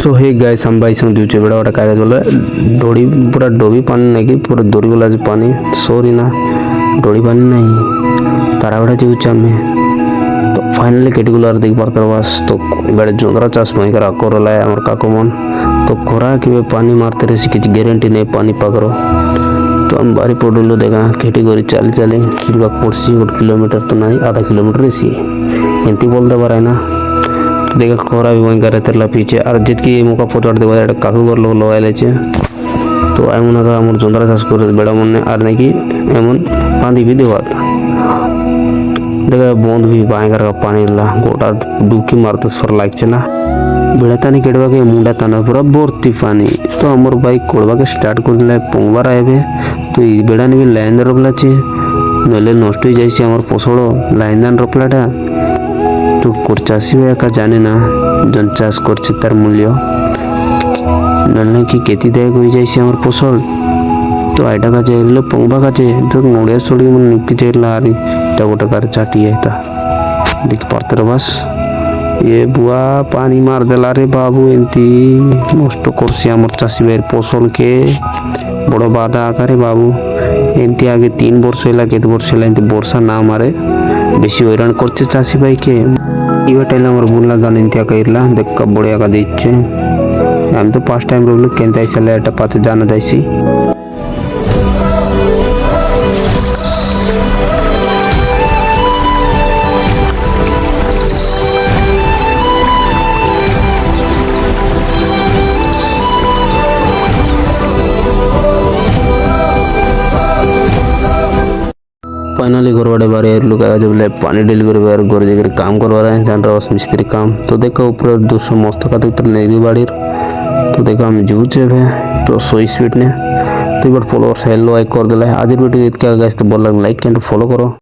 सो hey guys हम भाई दूचे बड़ा बड़ा कागज बोले डोरी पूरा डोबी पानी नहीं कि पूरा डोरी वाला जो पानी सॉरी ना डोरी पानी नहीं तारा बड़ा जो चामे तो फाइनली केटिकुलर देख पार करवास तो बड़े जोंदरा चाष पानी करा कोरला है अमर काको मन तो कोरा कि वे पानी मारते रहे किसी गारंटी नहीं पानी पकड़ो तो हम बारी पोडलो देखा केटिगोरी चल चले किरवा कोर्सी 1 किलोमीटर तो नहीं आधा किलोमीटर इसी एंती बोलते बार है ना देखा खोरा भी वहीं करे तेरला पीछे और जितकी मुका फोटो देखा काकू कर लोग लगाए लेचे तो एमन का मोर जोंदरा चाष कर बेड़ा मन ने आर नहीं कि एमन पानी भी देवा देखा बूंद भी भयंकर का पानी ला गोटा डुबकी मारते सर लाइक चला बेड़ा तानी केड़वा के मुंडा ताना पूरा बोरती पानी तो हमर बाइक कोड़वा के स्टार्ट कर दिला पोंगबार आए तो ये बेड़ा ने भी लाइन रोपला चे नले नष्ट हो जाइए हमर पोसड़ो लाइन दान रोपलाटा तो चाषी भाई का जाने ना जन चाष कर तार मूल्य नल्ले कि केती दायक हो जाइए हमर पोसल तो आईटा का जाए पंगबा का जाए तो नड़िया सड़ी मन निपी जाए गोटे कार चाटी है देख पाते बस ये बुआ पानी मार देला रे बाबू एमती नष्ट करसी हमर चाषी भाई पोसल के बड़ बाधा आकारे बाबू एमती आगे 3 वर्ष होला केत वर्ष होला एमती वर्षा ना मारे बेसी हैरान करছে चाषी भाई के इवे टाइम हमर बुनला गान इंतिया कइरला देख कब बढ़िया का दिच्छे हम तो फर्स्ट टाइम रोल केनता चले एटा पाते जाना जाइसी फाइनली घर बड़े बारे लोग जब पानी डेलीवरी बार घर जगह काम करवा रहे हैं जान रहा मिस्त्री काम तो देखा ऊपर 200 मस्त का देखते नहीं बाड़ी तो देखा हम जूचे तो 100 स्पीड ने तो एक बार फॉलोअर्स हेलो लाइक कर दिला आज वीडियो इतना गाइस तो बोल लाइक एंड फॉलो करो।